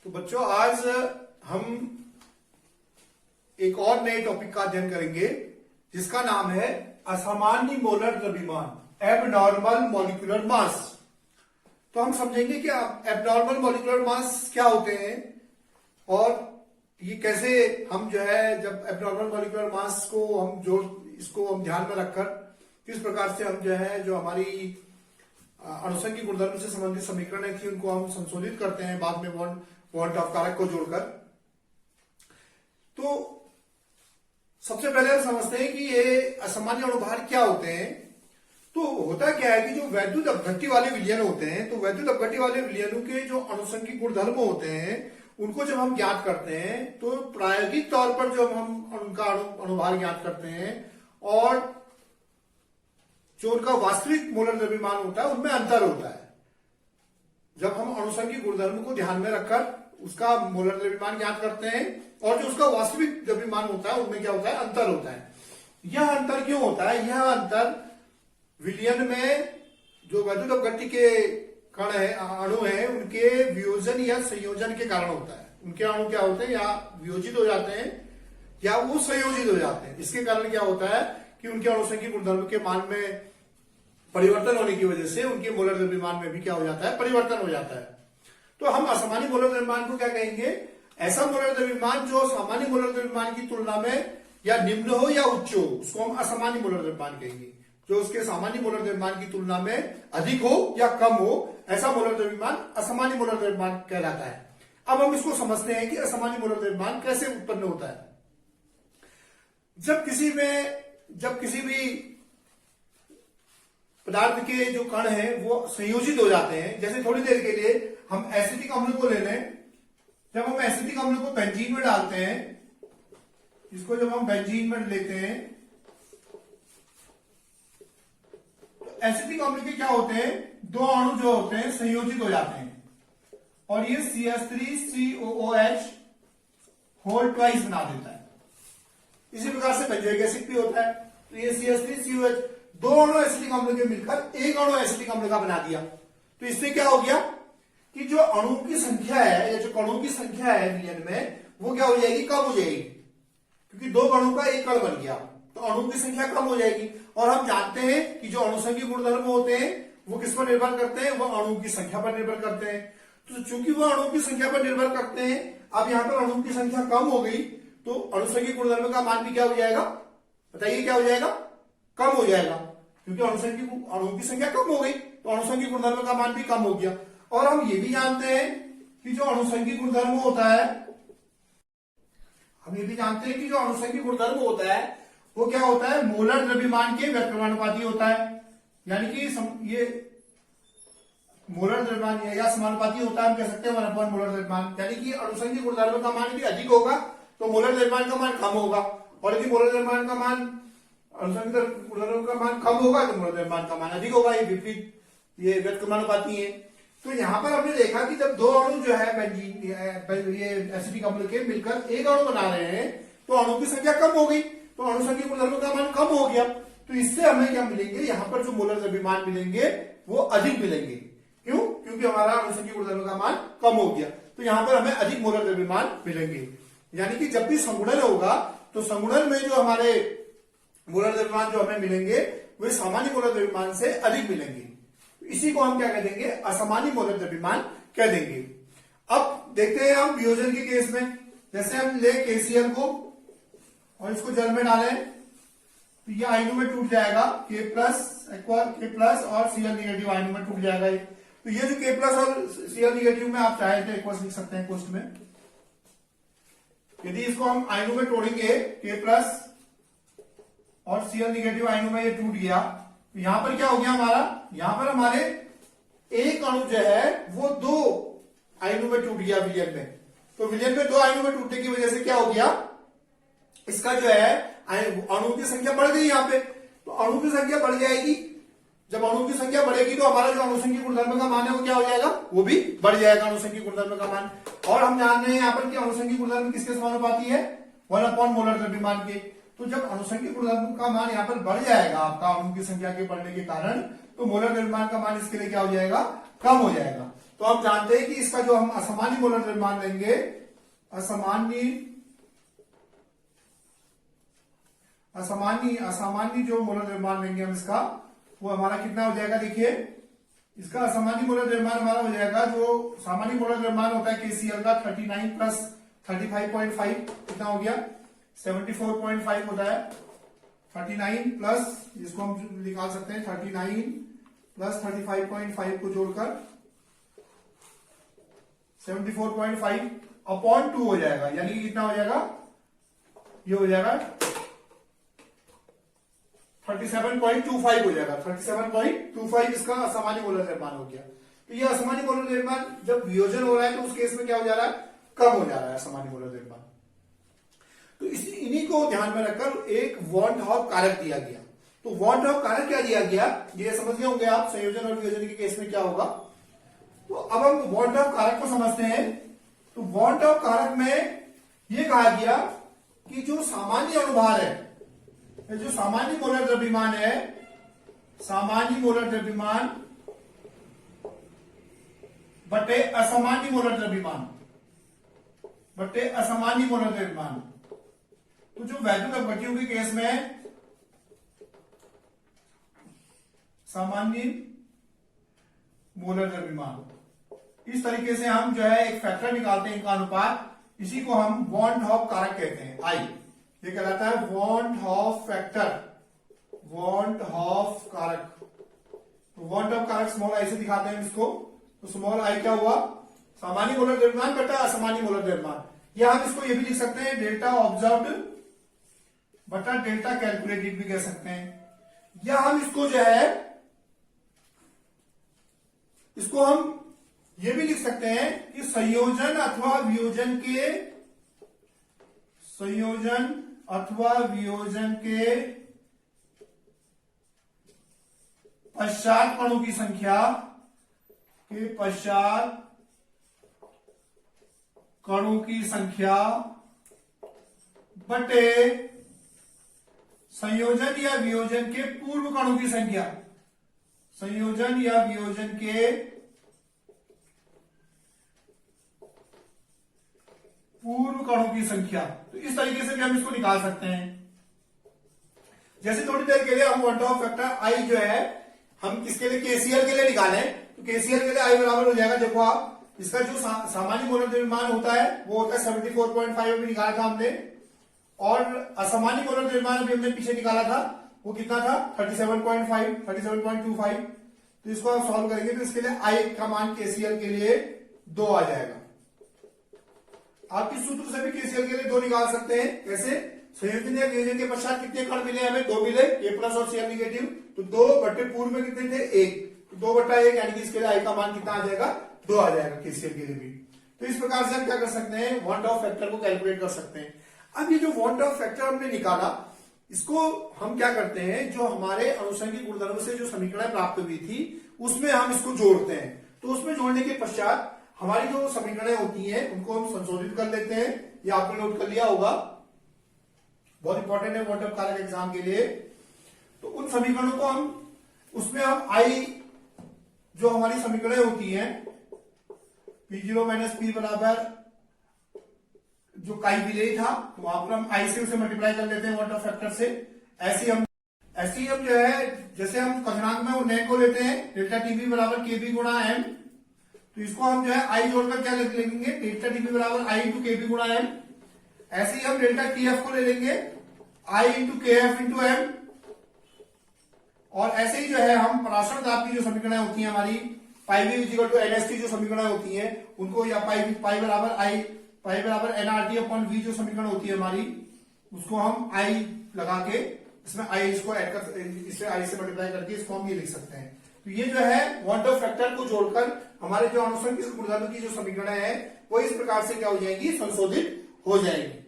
तो बच्चों आज हम एक और नए टॉपिक का अध्ययन करेंगे जिसका नाम है असामान्य मोलर द्रव्यमान, एबनॉर्मल मॉलिक्यूलर मास। तो हम समझेंगे कि एबनॉर्मल मॉलिक्यूलर मास क्या होते हैं और ये कैसे हम जो है जब एबनॉर्मल मॉलिक्यूलर मास को हम इसको हम ध्यान में रखकर किस प्रकार से हम जो है जो हमारी अणुसंघीय गुणधर्म से संबंधित समीकरण थी उनको हम संशोधित करते हैं बाद में बॉन्ड ऑफ कारक को जोड़कर। तो सबसे पहले हम समझते हैं कि ये असामान्य अणुभार क्या होते हैं। तो होता क्या है कि जो वैद्युत अपघट्य वाले विलयन होते हैं, तो वैद्युत अपघट्य वाले विलयनों के जो अणुसंघीय गुणधर्म होते हैं उनको जब हम ज्ञात करते हैं तो प्रायोगिक तौर पर जब हम उनका अणुभार ज्ञात करते हैं और जो उनका वास्तविक मोलर द्रव्यमान होता है उनमें अंतर होता है। जब हम अणुसंघीय गुणधर्म को ध्यान में रखकर उसका मोलर द्रव्यमान ज्ञात करते हैं और जो उसका वास्तविक द्रव्यमान होता है उनमें क्या होता है, अंतर होता है। यह अंतर क्यों होता है? यह अंतर विलयन में जो वैद्युत अपघट्य के कण है, अणु है, उनके वियोजन या संयोजन के कारण होता है। उनके अणु क्या होते हैं, या वियोजित हो जाते हैं या वो संयोजित हो जाते हैं। इसके कारण क्या होता है कि उनके अणुसंघीय गुणधर्म के मान में परिवर्तन होने की वजह से उनके मोलर द्रव्यमान में भी क्या हो जाता है, परिवर्तन हो जाता है। तो हम असामान्य मोलर द्रव्यमान को क्या कहेंगे? ऐसा मोलर द्रव्यमान जो सामान्य मोलर द्रव्यमान की तुलना में या निम्न हो या उच्च हो, उसको हम असामान्य मोलर द्रव्यमान कहेंगे। जो उसके सामान्य मोलर द्रव्यमान की तुलना में अधिक हो या कम हो, ऐसा मोलर द्रव्यमान असामान्य मोलर द्रव्यमान कहलाता है। अब हम इसको समझते हैं कि असामान्य मोलर द्रव्यमान कैसे उत्पन्न होता है। जब किसी भी पदार्थ के जो कण हैं वो संयोजित हो जाते हैं, जैसे थोड़ी देर के लिए हम एसिटिक अम्ल को ले लें। जब हम एसिटिक अम्ल को बेंजीन में डालते हैं, इसको जब हम बेंजीन में लेते हैं तो एसिटिक अम्ल के क्या होते हैं, दो अणु जो होते हैं संयोजित हो जाते हैं और ये CH3COOH होल ट्वाइस बना देता है। इसी प्रकार से बेंजोइक एसिड भी होता है। तो ये CH3COOH दो अणु एसिटिक अम्ल के मिलकर एक अणु एसिटिक अम्ल का बना दिया। तो इससे क्या हो गया कि जो अणु की संख्या है या जो कणों की संख्या है विलयन में वो क्या हो जाएगी, कम हो जाएगी, क्योंकि दो कणों का एक कण बन गया तो अणु की संख्या कम हो जाएगी। और हम जानते हैं कि जो अणुसंघीय गुणधर्म होते हैं वो किस पर निर्भर करते हैं, वो अणु की संख्या पर निर्भर करते हैं। तो चूंकि वो अणु की संख्या पर निर्भर करते हैं, अब यहां पर अणु की संख्या कम हो गई तो अणुसंघीय गुणधर्म का मान भी क्या हो जाएगा, बताइए क्या हो जाएगा, कम हो जाएगा, क्योंकि अणु की संख्या कम हो गई तो अणुसंघीय गुणधर्म का मान भी कम हो गया। और हम ये भी जानते हैं कि जो अणुसंघीय गुणधर्म होता है, हम ये भी जानते हैं कि जो अणुसंघीय गुणधर्म होता है वो क्या होता है, मोलर द्रव्यमान के व्यक्रमानुपाती होता है। यानी कि ये मोलर द्रव्यमान या समानुपाती होता है, हम कह सकते हैं 1/, मोलर द्रव्यमान। यानी कि अणुसंघीय गुणधर्म का मान यदि अधिक होगा तो मोलर द्रव्यमान का मान कम होगा, और यदि मोलर द्रव्यमान का मान अणुसंघीय गुणधर्म का मान कम होगा तो मोलर द्रव्यमान का मान अधिक होगा। ये विपरीत, ये व्यक्रमानुपाती है। तो यहां पर हमने देखा कि जब दो अणु जो है बेंजीन ये एसिटिक अम्ल के मिलकर एक अणु बना रहे हैं तो अणु की संख्या कम हो गई तो अणुसंघीय गुणधर्म का मान कम हो गया। तो इससे हमें क्या मिलेंगे, यहाँ पर जो मोलर द्रव्यमान मिलेंगे वो अधिक मिलेंगे। क्यों? क्योंकि हमारा अणुसंघीय गुणधर्म का मान कम हो गया तो यहाँ पर हमें अधिक मोलर द्रव्यमान मिलेंगे। यानी कि जब भी संगुणन होगा तो संगुणन में जो हमारे मोलर द्रव्यमान जो हमें मिलेंगे वे सामान्य मोलर द्रव्यमान से अधिक मिलेंगे। इसी को हम क्या कह देंगे, असामान्य मोलर द्रव्यमान कह देंगे। अब देखते हैं हम वियोजन के केस में। जैसे हम ले KCl को और इसको जल में डालें तो ये आयनों में टूट जाएगा, K प्लस और Cl निगेटिव आयनों में टूट जाएगा। तो ये जो K प्लस और Cl निगेटिव में आप चाहे तो एक्वस लिख सकते हैं कोष्ठ में। यदि इसको हम आयनों में तोड़ेंगे, K प्लस और Cl निगेटिव आयनों में ये टूट गया तो यहां पर क्या हो गया हमारा, यहां पर हमारे एक अणु जो है वो दो आयनों में टूट गया विलयन में। तो विलयन में दो आयनों में टूटने की वजह से क्या हो गया, इसका जो है अणु की संख्या बढ़ गई। यहाँ पे तो अणु की संख्या बढ़ जाएगी। जब अणु की संख्या बढ़ेगी तो हमारा जो अणुसंघीय गुणधर्म का मान है वो क्या हो जाएगा, वो भी बढ़ जाएगा अणुसंघीय गुणधर्म का मान। और हम जान रहे हैं यहाँ पर कि अणुसंघीय गुणधर्म किसके समानुपाती है, 1/, मोलर द्रव्यमान के। तो जब अणुसंघीय गुणधर्म का मान यहाँ पर बढ़ जाएगा आपका अणु की संख्या के बढ़ने के कारण, तो मोलर द्रव्यमान का मान इसके लिए क्या हो जाएगा, कम हो जाएगा। तो हम जानते हैं कि इसका जो हम असामान्य मोलर द्रव्यमान लेंगे, असामान्य जो मोलर द्रव्यमान लेंगे हम इसका, वो हमारा कितना हो जाएगा, देखिए इसका असामान्य मोलर द्रव्यमान हमारा हो जाएगा, जो सामान्य मोलर द्रव्यमान होता है KCl का 39 प्लस 35.5 कितना हो गया, 74.5 होता है। 39 प्लस, जिसको हम निकाल सकते हैं 39 प्लस 35.5 को जोड़कर 74.5 अपॉन 2 हो जाएगा, यानी कि कितना हो जाएगा, ये हो जाएगा 37.25 हो जाएगा। 37.25 इसका असामान्य मोलर द्रव्यमान हो गया। तो ये असामान्य मोलर द्रव्यमान जब वियोजन हो रहा है तो उस केस में क्या हो जा रहा है, कम हो जा रहा है असामान्य मोलर द्रव्यमान। तो इन्हीं को ध्यान में रखकर एक वॉन हॉफ कारक दिया गया। तो वॉन हॉफ कारक क्या दिया गया, ये समझ गए होंगे आप, संयोजन और वियोजन के केस में क्या होगा। तो अब हम वॉन हॉफ कारक को समझते हैं। तो वॉन हॉफ कारक में यह कहा गया कि जो सामान्य अणुभार है, जो सामान्य मोलर द्रव्यमान है, सामान्य मोलर द्रव्यमान बटे असामान्य मोलर द्रव्यमान, बटे असामान्य मोलर द्रव्यमान। तो जो वैद्युत अपघट्यों के केस में सामान्य मोलर द्रव्यमान, इस तरीके से हम जो है एक फैक्टर निकालते हैं इनका अनुपात, इसी को हम वॉन हॉफ कारक कहते हैं, आई। ये कहलाता है van Hoff factor, van Hoff कारक। तो वॉन हॉफ कारक स्मॉल आई से दिखाते हैं इसको। तो स्मॉल आई क्या हुआ, सामान्य मोलर द्रव्यमान बटा असामान्य मोलर द्रव्यमान। या हम इसको ये भी लिख सकते हैं डेल्टा ऑब्जर्व्ड बटा डेल्टा कैलकुलेटेड भी कह सकते हैं। या हम इसको जो है, इसको हम ये भी लिख सकते हैं कि संयोजन अथवा वियोजन के, संयोजन अथवा वियोजन के पश्चात कणों की संख्या, के पश्चात कणों की संख्या बटे संयोजन या वियोजन के पूर्व कणों की संख्या, संयोजन या वियोजन के पूर्व कणों की संख्या। तो इस तरीके से भी हम इसको निकाल सकते हैं। जैसे थोड़ी देर के लिए हम वॉन हॉफ फैक्टर आई जो है हम किसके लिए, KCl के लिए निकालें, तो KCl के लिए आई बराबर हो जाएगा, देखो आप, इसका जो सामान्य मोलर द्रव्यमान होता है वो होता है 74.5 अभी निकाला था हमने, और असामान्य मोलर द्रव्यमान अभी हमने पीछे निकाला था, वो कितना था 37.5, 37.25। तो इसको आप सॉल्व करेंगे तो इसके लिए आई का मान KCl के लिए 2 आ जाएगा। आप इस सूत्र से भी KCl के लिए 2 निकाल सकते हैं। कैसे, संयोजन या वियोजन के पश्चात कितने कण मिले हमें, 2 मिले, A प्लस और Cl निगेटिव। तो 2 बटे पूर्व में कितने थे, 1, तो 2 बटा 1, यानी कि इसके लिए आई का मान कितना आ जाएगा, 2 आ जाएगा KCl के लिए भी। तो इस प्रकार से हम क्या कर सकते हैं, वॉन हॉफ फैक्टर को कैलकुलेट कर सकते हैं। अब ये जो वॉन हॉफ फैक्टर हमने निकाला, इसको हम क्या करते हैं, जो हमारे अनुषंगिक गुणधर्म से जो समीकरण प्राप्त हुई थी उसमें हम इसको जोड़ते हैं। तो उसमें जोड़ने के पश्चात हमारी जो समीकरणें होती हैं उनको हम संशोधित कर लेते हैं। ये आपने नोट कर लिया होगा, बहुत इंपॉर्टेंट है वॉन हॉफ कारक एग्जाम के लिए। तो उन समीकरणों को हम, उसमें हम आई जो हमारी समीकरणें होती हैं, P0 माइनस P बराबर जो काई विलेय था, तो वहां पर हम आई से उसे मल्टीप्लाई कर लेते हैं वॉन हॉफ फैक्टर से। ऐसे हम जो है, जैसे हम कथनांक में उन्नयन को लेते हैं, डेल्टा टीबी बराबर केबी गुणा एम, तो इसको हम जो है आई जोड़कर क्या लिख लेंगे, डेल्टा टीबी बराबर आई इंटू केबी गुणा एम। ऐसे ही हम डेल्टा टीएफ को ले लेंगे आई इंटू के एफ इंटू एम। और ऐसे ही जो है हम पराशर दाब की जो समीकरण होती है हमारी, पाई वी इक्वल टू एनएसटी जो समीकरण होती है उनको, या पाई बराबर एनआरटी अपॉन वी जो समीकरण होती है हमारी, उसको हम आई लगा के इसमें आई इसको ऐड कर, इसे आई से मल्टीप्लाई करके इसको हम ये लिख सकते हैं। तो ये जो है वॉन हॉफ फैक्टर को जोड़कर हमारे जो अनुषंगिक गुणधर्म की जो समीकरण है वो इस प्रकार से क्या हो जाएगी, संशोधित हो जाएगी।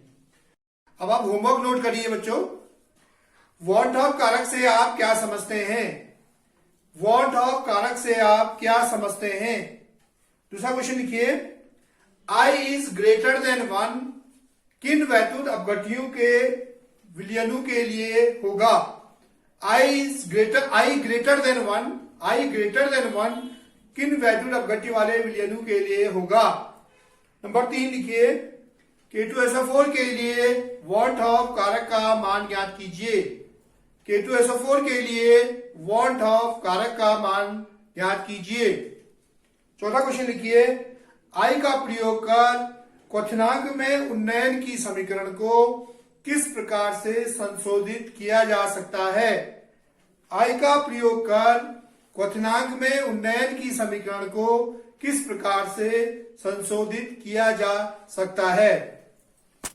अब आप होमवर्क नोट करिए बच्चों, वॉन हॉफ कारक से आप क्या समझते हैं, वॉन हॉफ कारक से आप क्या समझते हैं। दूसरा क्वेश्चन लिखिए, I इज ग्रेटर देन 1 किन वैद्युत अपघट्यों के विलयनों के लिए होगा। I ग्रेटर देन 1 किन वैद्युत अपघट्य वाले विलयनों के लिए होगा। नंबर 3 लिखिए, K2SO4 के लिए वांट ऑफ कारक का मान ज्ञात कीजिए। K2SO4 के लिए वांट ऑफ कारक का मान ज्ञात कीजिए। चौथा क्वेश्चन लिखिए, I का प्रयोग कर क्वथनांक में उन्नयन की समीकरण को किस प्रकार से संशोधित किया जा सकता है। I का प्रयोग कर क्वथनांक में उन्नयन की समीकरण को किस प्रकार से संशोधित किया जा सकता है।